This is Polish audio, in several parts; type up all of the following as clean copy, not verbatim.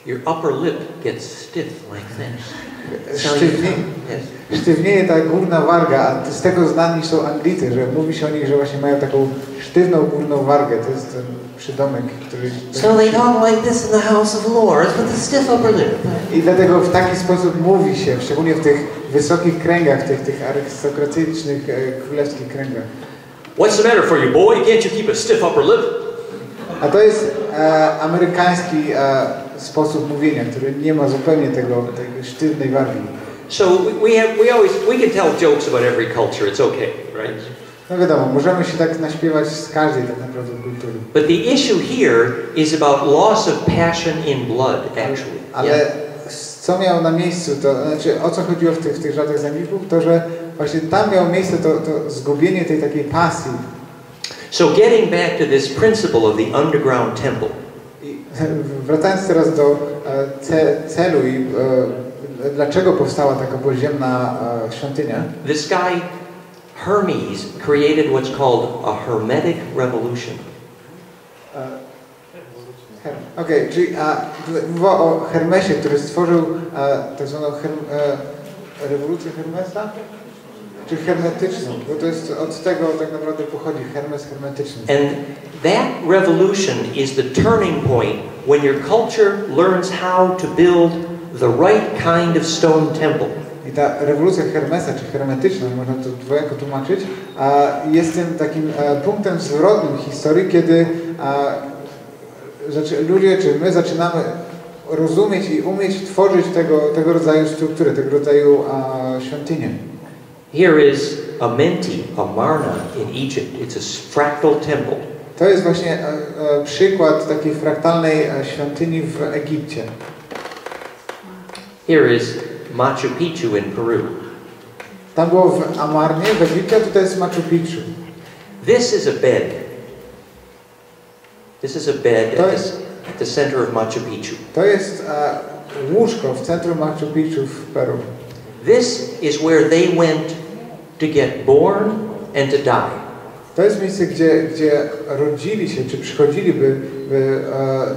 your upper lip gets stiff like this. Sztywnieje ta górna warga, a z tego znani są Anglicy, że mówi się o nich, że właśnie mają taką sztywną górną wargę. To jest ten przydomek, który... So they talk like this in the House of Lords with a stiff upper lip. I dlatego w taki sposób mówi się, szczególnie w tych wysokich kręgach, tych arystokratycznych, królewskich kręgach. What's the matter for you, boy? Can't you keep a stiff upper lip? A to jest amerykański sposób mówienia, który nie ma zupełnie tej sztywnej wargi. So we can tell jokes about every culture. It's okay, right? No wiadomo, możemy się tak naśpiewać z każdej tak naprawdę kultury. But the issue here is about loss of passion in blood, actually. Ale co miało na miejscu, to znaczy o co chodziło w tych żartach z Anglików, to że właśnie tam miało miejsce to zgubienie tej takiej pasji. So getting back to this principle of the underground temple. I wracając teraz do celu i dlaczego powstała taka podziemna świątynia? This guy Hermes created what's called a hermetic revolution. Okej, czyli mowa o Hermesie, który stworzył tak zwaną rewolucję Hermesa? Czy hermetyczną, bo to jest od tego tak naprawdę pochodzi Hermes hermetyczny. And that revolution is the turning point when your culture learns how to build the right kind of stone temple. I ta rewolucja Hermesa, czy hermetyczna, można to dwojako tłumaczyć, jest tym takim punktem zwrotnym historii, kiedy ludzie, czy my zaczynamy rozumieć i umieć tworzyć tego rodzaju struktury, tego rodzaju świątynię. Here is Amenti, Amarna in Egypt. It's a fractal temple. To jest właśnie przykład takiej fraktalnej świątyni w Egipcie. Here is Machu Picchu in Peru. Tam było w Amarnie, w Egipcie, a tutaj jest Machu Picchu. This is a bed. This is a bed at the center of Machu Picchu. To jest łóżko w centrum Machu Picchu w Peru. This is where they went to get born and to die. To jest miejsce, gdzie rodzili się, czy przychodzili, by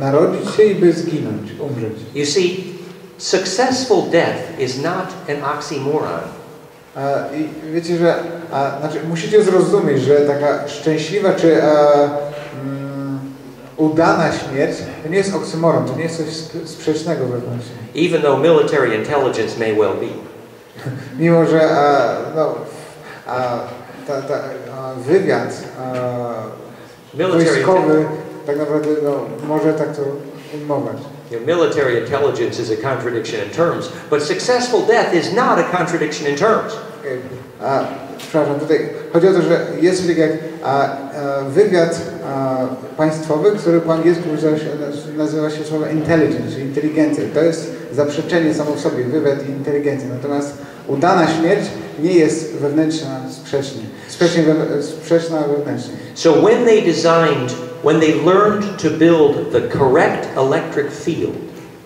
narodzić się i by zginąć, umrzeć. You see, successful death is not an oxymoron. I wiecie, że znaczy, musicie zrozumieć, że taka szczęśliwa czy udana śmierć to nie jest oksymoron, to nie jest coś sprzecznego wewnętrznie. Even though military intelligence may well be. Mimo, że wywiad wojskowy tak naprawdę może tak to ujmować. Military intelligence is a contradiction in terms, but successful death is not a contradiction in terms. Przepraszam, tutaj chodzi o to, że jest coś jak wywiad państwowy, który po angielsku nazywa się słowo intelligence, czyli inteligencja. To jest zaprzeczenie samo w sobie, wywiad i inteligencja. Natomiast udana śmierć nie jest wewnętrzna sprzeczna wewnętrznie. So when they learned to build the correct electric field,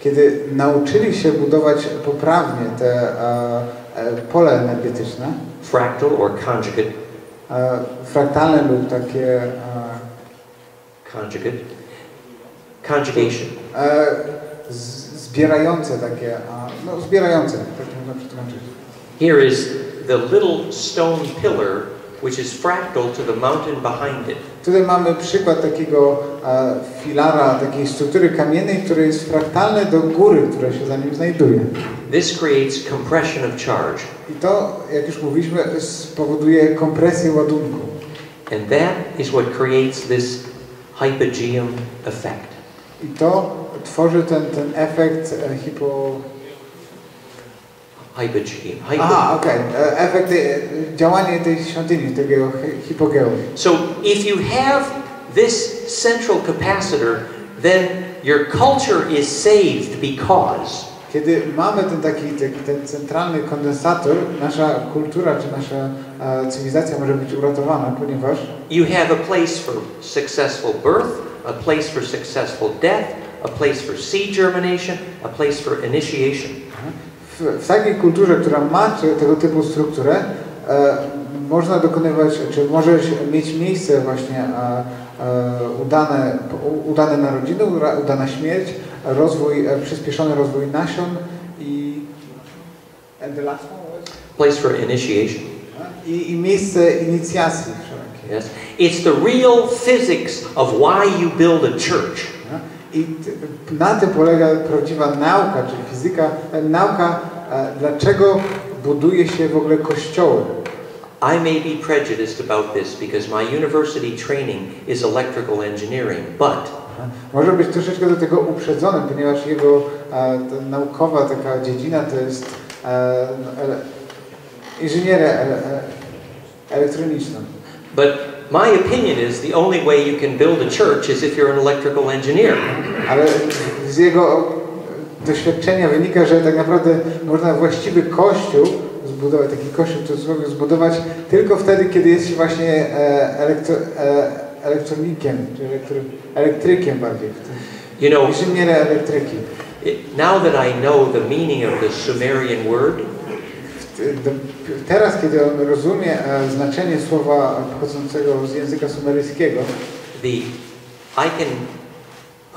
kiedy nauczyli się budować poprawnie te pole energetyczne, fractal or conjugate, fraktalne lub takie conjugation, zbierające takie, zbierające, tak można przetłumaczyć. Here is the little stone pillar which is fractal to the mountain behind it. Tutaj mamy przykład takiego filara, takiej struktury kamiennej, która jest fraktalna do góry, która się za nim znajduje. This creates compression of charge. I to, jak już mówiliśmy, spowoduje kompresję ładunku. And that is what creates this hypogeum effect. I to tworzy ten efekt efekt działania tej świątyni, tego hipogeu. So if you have this central capacitor, then your culture is saved because kiedy mamy ten centralny kondensator, nasza kultura czy nasza cywilizacja może być uratowana, ponieważ you have a place for successful birth, a place for successful death, a place for seed germination, a place for initiation. W takiej kulturze, która ma tego typu strukturę, można dokonywać, czy może mieć miejsce właśnie udane narodziny, udana śmierć, przyspieszony rozwój nasion i and the last one was? Place for initiation. I miejsce inicjacji wszelkiej. Yes. It's the real physics of why you build a church. I na tym polega prawdziwa nauka, czyli fizyka, nauka, dlaczego buduje się w ogóle kościoły. I may be prejudiced about this because my university training is electrical engineering, but może być troszeczkę do tego uprzedzonym, ponieważ jego naukowa taka dziedzina to jest inżynieria elektroniczna. But my opinion is the only way you can build a church is if you're an electrical engineer. Ale z jego doświadczenia wynika, że tak naprawdę można właściwy kościół zbudować, taki kościół w cudzysłowie zbudować tylko wtedy, kiedy jest się właśnie elektronikiem, czy elektrykiem bardziej. You know, inżynierem elektryki. Now that I know the meaning of the Sumerian word, teraz, kiedy on rozumie znaczenie słowa pochodzącego z języka sumeryjskiego,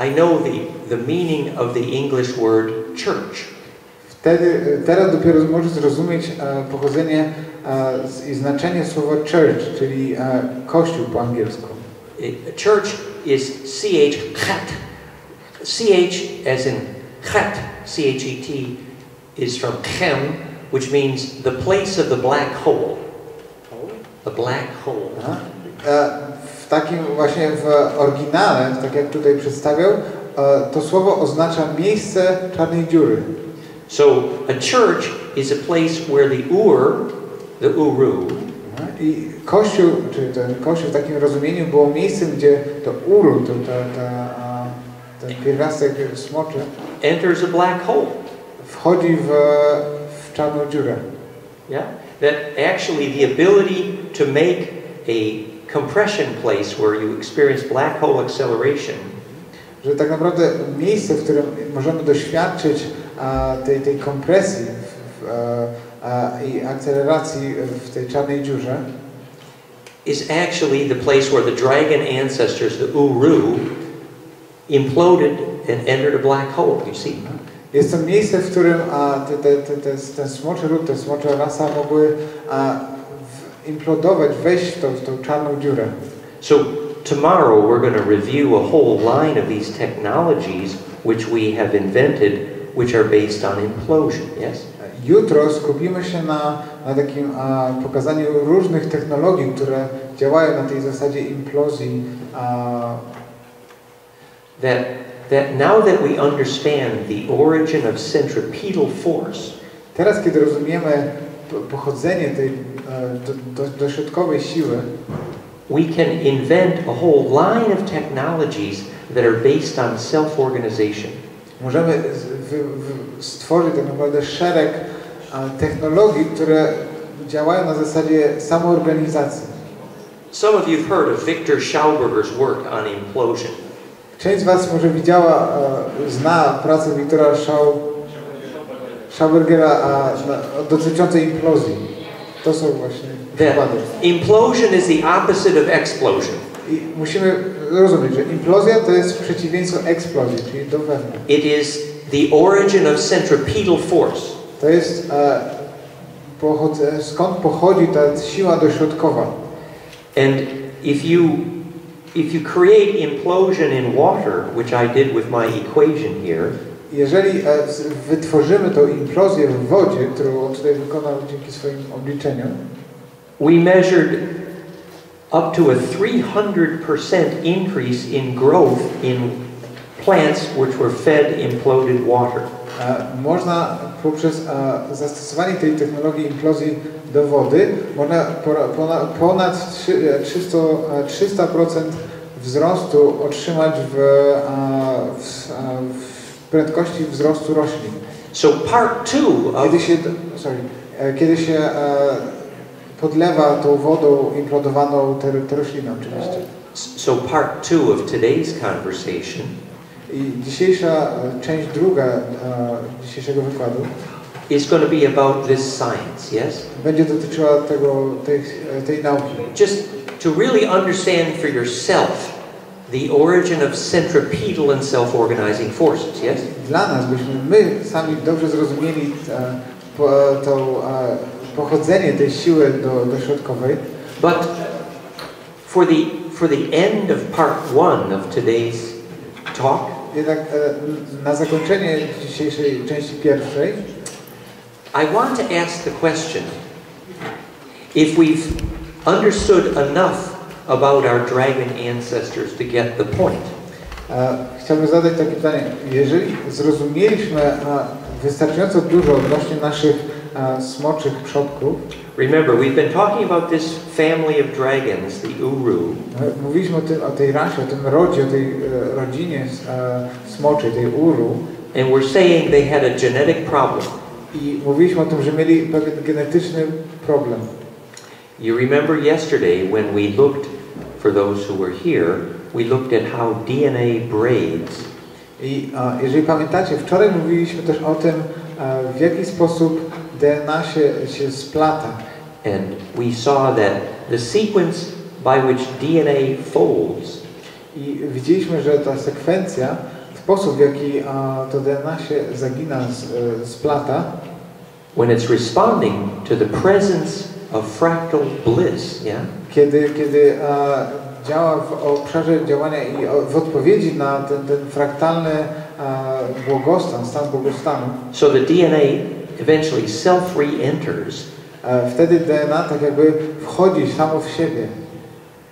I know the meaning of the English word church. Teraz dopiero może zrozumieć pochodzenie i znaczenie słowa church, czyli kościół po angielsku. Church is chet. Ch as in chet, C-H-E-T, is from chem, which means the place of the black hole. The black hole. W takim właśnie w oryginale, tak jak tutaj przedstawiał, to słowo oznacza miejsce czarnej dziury. So a church is a place where the uru, i kościół, czy ten kościół w takim rozumieniu było miejscem, gdzie to uru, ten pierwiastek smoczy, enters a black hole. Wchodzi w czarną dziurę. Yeah? That actually the ability to make a compression place where you experience black hole acceleration. Że tak naprawdę miejsce, w którym możemy doświadczyć tej kompresji i akceleracji w tej czarnej dziurze, is actually the place where the dragon ancestors, the uru, imploded and entered a black hole. You see? Jest to miejsce, w którym ten smoczy ród, te smocze rasa mogły implodować, wejść w tą czarną dziurę. So tomorrow we're going to review a whole line of these technologies which we have invented, which are based on implosion. Yes? Jutro skupimy się na takim pokazaniu różnych technologii, które działają na tej zasadzie implozji. That now that we understand the origin of centripetal force, teraz kiedy rozumiemy pochodzenie tej dośrodkowej siły, we can invent a whole line of technologies that are based on self-organization. Możemy stworzyć tak naprawdę szereg technologii, które działają na zasadzie samoorganizacji. Some of you have heard of Victor Schauberger's work on implosion. Część z Was może zna pracę Wiktora Schaubergera dotyczącej implozji. To są właśnie przykłady. Implosion is the opposite of explosion. I musimy rozumieć, że implozja to jest przeciwieństwo eksplozji, czyli do wewnątrz. It is the origin of centripetal force. To jest skąd pochodzi ta siła dośrodkowa. And if you create implosion in water, which I did with my equation here, jeżeli wytworzymy tą implozję w wodzie, którą on tutaj wykonał dzięki swoim obliczeniom, we measured up to a 300% increase in growth in plants which were fed imploded water. Można poprzez zastosowanie tej technologii implozji do wody można ponad 300% wzrostu otrzymać w prędkości wzrostu roślin. So part two of kiedy się podlewa tą wodą implodowaną te rośliny oczywiście. So part two of today's conversation i dzisiejsza część druga dzisiejszego wykładu is going to be about this science, yes? Będzie dotyczyła tej nauki. Just to really understand for yourself the origin of centripetal and self-organizing forces, yes? Dla nas, byśmy my sami dobrze zrozumieli pochodzenie tej siły dośrodkowej. But for the end of part 1 of today's talk, jednak na zakończenie dzisiejszej części pierwszej, I want to ask the question: if we've understood enough about our dragon ancestors to get the point. Chciałbym zadać takie pytanie. Jeżeli zrozumieliśmy wystarczająco dużo odnośnie naszych smoczych przodków. Remember, we've been talking about this family of dragons, the Uru. Mówiliśmy o tej rasie, o tym rodzie, o tej rodzinie smoczej, tej Uru. And we're saying they had a genetic problem. I mówiliśmy o tym, że mieli pewien genetyczny problem. You remember yesterday when we looked, for those who were here, we looked at how DNA braids. I jeżeli pamiętacie, wczoraj mówiliśmy też o tym, w jaki sposób DNA się splata. And we saw that the sequence by which DNA folds. I widzieliśmy, że ta sekwencja, sposób w jaki to DNA się zagina, splata. When it's responding to the presence of fractal bliss, yeah? Kiedy działa w obszarze działania i w odpowiedzi na ten fraktalny błogostan, stan błogostanu. So the DNA eventually self-re-enters. Wtedy DNA tak jakby wchodzi samo w siebie.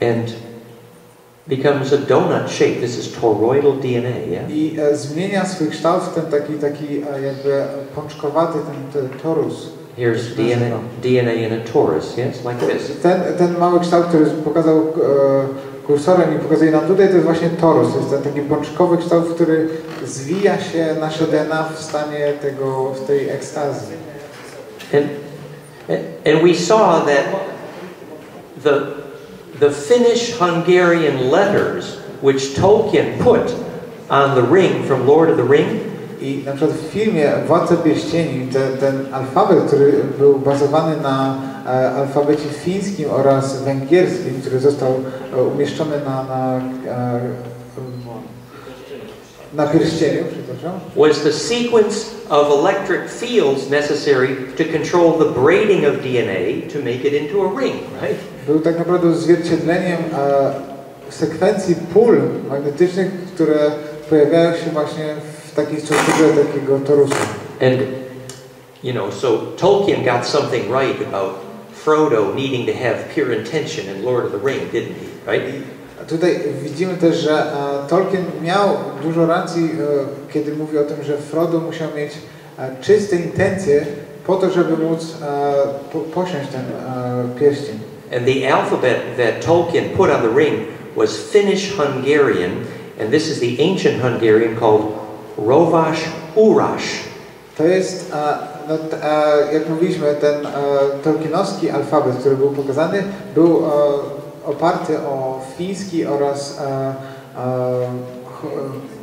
And becomes a donut shape. This is toroidal DNA, yeah? I zmienia swój kształt w ten taki jakby pączkowaty, ten torus. Here's DNA in a torus, yes, like this. Ten mały kształt, który pokazał kursorem i pokazuje nam tutaj, to jest właśnie torus. To jest ten taki pączkowy kształt, w który zwija się nasze DNA w stanie w tej ekstazji. And we saw that the Finnish-Hungarian letters which Tolkien put on the ring from Lord of the Ring. I na przykład w filmie Władca Pierścieni ten alfabet, który był bazowany na alfabecie fińskim oraz węgierskim, który został umieszczony na pierścieniu, przepraszam, was the sequence of electric fields necessary to control the braiding of DNA to make it into a ring, right? Był tak naprawdę odzwierciedleniem sekwencji pól magnetycznych, które pojawiają się właśnie w takiej strukturze takiego torusu. And you know, so Tolkien got something right about Frodo needing to have pure intention in Lord of the Ring, didn't he? Right? I tutaj widzimy też, że Tolkien miał dużo racji, kiedy mówi o tym, że Frodo musiał mieć czyste intencje po to, żeby móc posiąść ten pierścień. And the alphabet that Tolkien put on the ring was Finnish-Hungarian, and this is the ancient Hungarian called Rovás-Uraś. To jest, jak mówiliśmy, ten tolkienowski alfabet, który był pokazany, był oparty o fiński oraz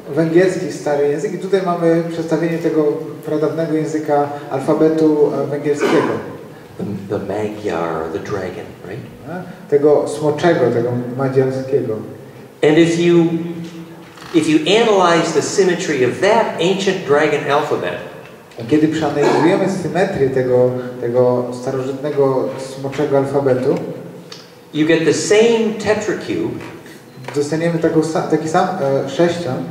węgierski stary język. I tutaj mamy przedstawienie tego pradawnego języka alfabetu węgierskiego. The Magyar, the dragon, right? Tego smoczego, tego madziarskiego. And if you analyze the symmetry of that ancient dragon alphabet, kiedy przeanalizujemy symetrię tego starożytnego smoczego alfabetu, you get the same tetracube. Dostaniemy taki sam sześcian.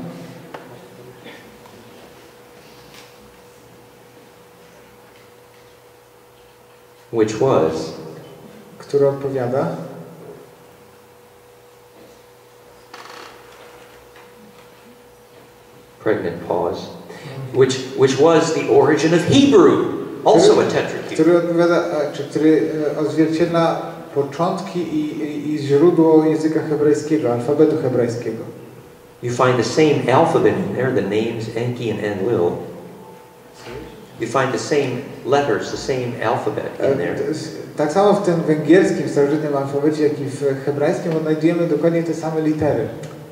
Which was, który odpowiada, pregnant pause, which was the origin of Hebrew, also a tetracube. Który odpowiada, który odzwierciedla początki i źródło języka hebrajskiego, alfabetu hebrajskiego. You find the same alphabet in there, the names Enki and Enlil. You find the same letters, the same alphabet in there. Tak samo w tym węgierskim, starożytnym alfabecie, jak i w hebrajskim odnajdujemy dokładnie te same litery.